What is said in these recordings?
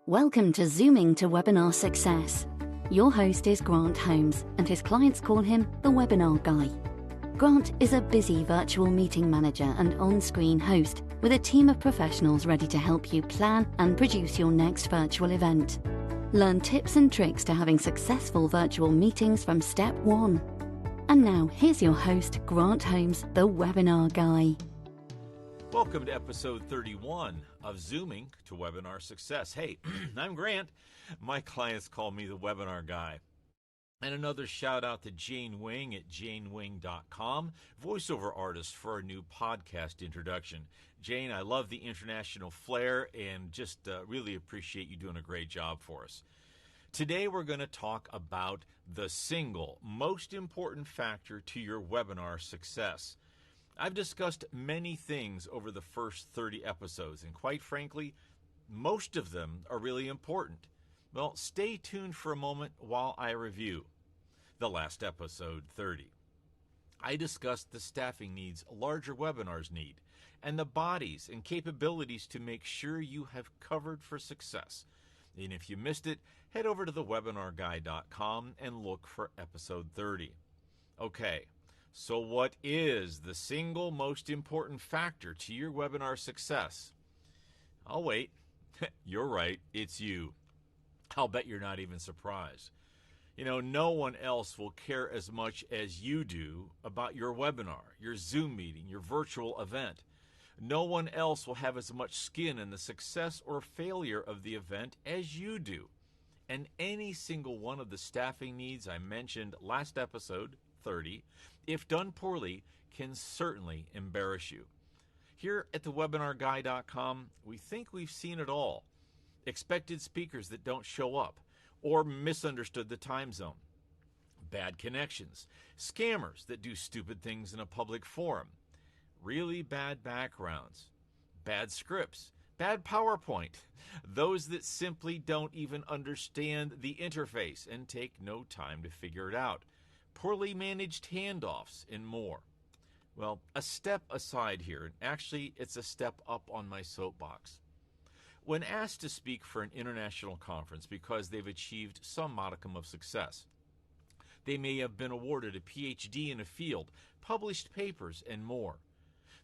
Welcome to Zooming to Webinar Success. Your host is Grant Holmes, and his clients call him the Webinar Guy. Grant is a busy virtual meeting manager and on-screen host with a team of professionals ready to help you plan and produce your next virtual event. Learn tips and tricks to having successful virtual meetings from step one. And now, here's your host, Grant Holmes, the Webinar Guy. Welcome to episode 31 of Zooming to Webinar Success. Hey, I'm Grant. My clients call me the Webinar Guy. And another shout out to Jane Wing at janewing.com, voiceover artist for our new podcast introduction. Jane, I love the international flair and just really appreciate you doing a great job for us. Today we're going to talk about the single most important factor to your webinar success. I've discussed many things over the first 30 episodes, and quite frankly, most of them are really important. Well, stay tuned for a moment while I review the last episode 30. I discussed the staffing needs larger webinars need, and the bodies and capabilities to make sure you have covered for success. And if you missed it, head over to thewebinarguy.com and look for episode 30. Okay. So what is the single most important factor to your webinar success? I'll wait. You're right, it's you. I'll bet you're not even surprised. You know, no one else will care as much as you do about your webinar, your Zoom meeting, your virtual event. No one else will have as much skin in the success or failure of the event as you do. And any single one of the staffing needs I mentioned last episode, 30, if done poorly, can certainly embarrass you. Here at thewebinarguy.com, we think we've seen it all. Expected speakers that don't show up or misunderstood the time zone. Bad connections. Scammers that do stupid things in a public forum. Really bad backgrounds. Bad scripts. Bad PowerPoint. Those that simply don't even understand the interface and take no time to figure it out. Poorly managed handoffs, and more. Well, a step aside here, and actually it's a step up on my soapbox. When asked to speak for an international conference because they've achieved some modicum of success, they may have been awarded a PhD in a field, published papers, and more.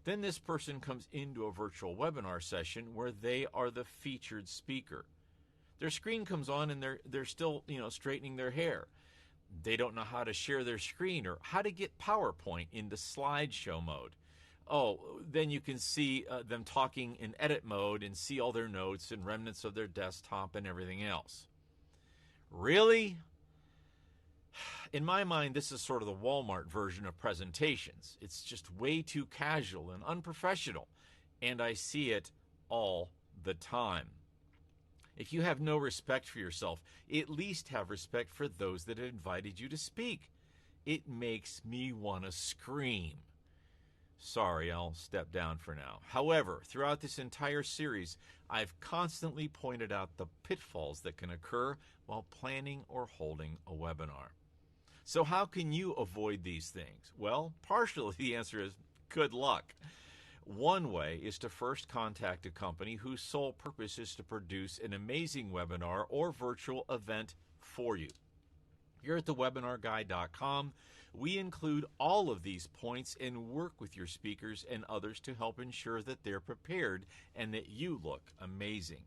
Then this person comes into a virtual webinar session where they are the featured speaker. Their screen comes on and they're still, straightening their hair. They don't know how to share their screen or how to get PowerPoint into slideshow mode. Oh, then you can see them talking in edit mode and see all their notes and remnants of their desktop and everything else. Really? In my mind, this is sort of the Walmart version of presentations. It's just way too casual and unprofessional, and I see it all the time. If you have no respect for yourself, at least have respect for those that invited you to speak. It makes me want to scream. Sorry, I'll step down for now. However, throughout this entire series, I've constantly pointed out the pitfalls that can occur while planning or holding a webinar. So how can you avoid these things? Well, partially the answer is good luck. One way is to first contact a company whose sole purpose is to produce an amazing webinar or virtual event for you. Here at thewebinarguy.com, we include all of these points and work with your speakers and others to help ensure that they're prepared and that you look amazing.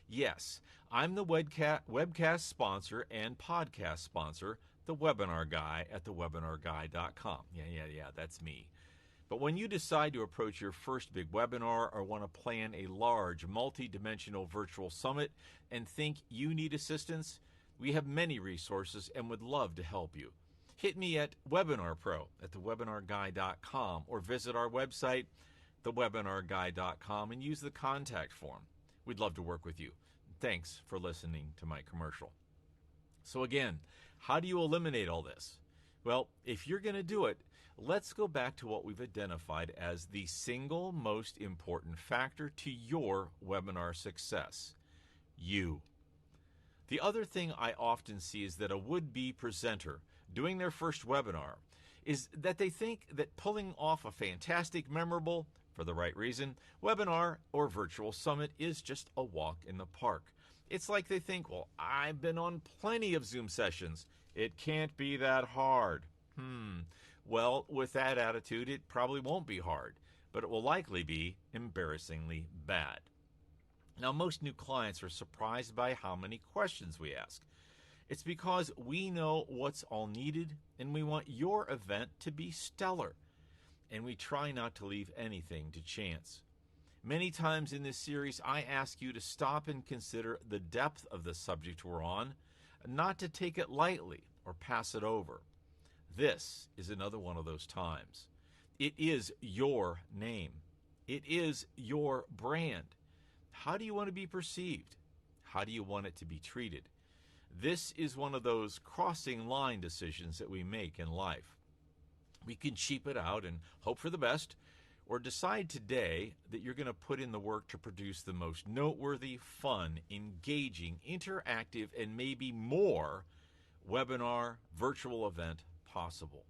Yes, I'm the webcast sponsor and podcast sponsor, the Webinar Guy at thewebinarguy.com. Yeah, that's me. But when you decide to approach your first big webinar or want to plan a large, multi-dimensional virtual summit and think you need assistance, we have many resources and would love to help you. Hit me at WebinarPro at thewebinarguy.com or visit our website, thewebinarguy.com, and use the contact form. We'd love to work with you. Thanks for listening to my commercial. So again, how do you eliminate all this? Well, if you're going to do it, let's go back to what we've identified as the single most important factor to your webinar success. You. The other thing I often see is that a would-be presenter doing their first webinar is that they think that pulling off a fantastic, memorable, for the right reason, webinar or virtual summit is just a walk in the park. It's like they think, well, I've been on plenty of Zoom sessions. It can't be that hard. Well, with that attitude, it probably won't be hard, but it will likely be embarrassingly bad. Now, most new clients are surprised by how many questions we ask. It's because we know what's all needed, and we want your event to be stellar. And we try not to leave anything to chance. Many times in this series, I ask you to stop and consider the depth of the subject we're on, not to take it lightly or pass it over. This is another one of those times. It is your name. It is your brand. How do you want to be perceived? How do you want it to be treated? This is one of those crossing line decisions that we make in life. We can cheap it out and hope for the best, or decide today that you're going to put in the work to produce the most noteworthy, fun, engaging, interactive, and maybe more webinar, virtual event possible.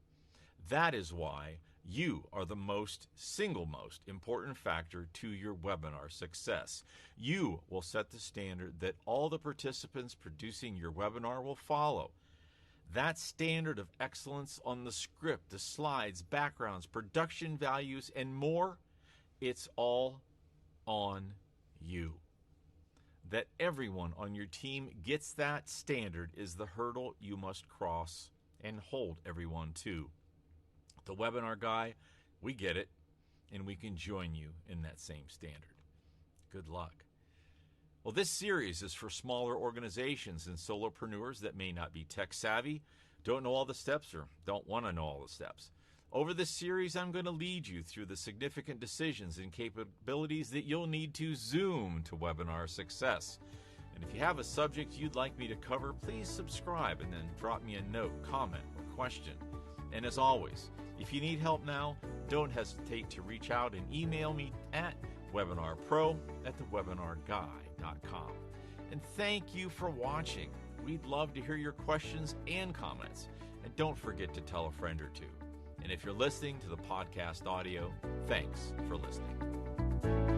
That is why you are the single most important factor to your webinar success. You will set the standard that all the participants producing your webinar will follow. That standard of excellence on the script, the slides, backgrounds, production values, and more, it's all on you. That everyone on your team gets that standard is the hurdle you must cross and hold everyone to. The webinar guy, we get it, and we can join you in that same standard. Good luck. Well, this series is for smaller organizations and solopreneurs that may not be tech savvy, don't know all the steps, or don't want to know all the steps. Over this series, I'm going to lead you through the significant decisions and capabilities that you'll need to Zoom to webinar success. And if you have a subject you'd like me to cover, please subscribe and then drop me a note, comment, or question. And as always, if you need help now, don't hesitate to reach out and email me at webinarpro@thewebinarguy.com. And thank you for watching. We'd love to hear your questions and comments. And don't forget to tell a friend or two. And if you're listening to the podcast audio, thanks for listening.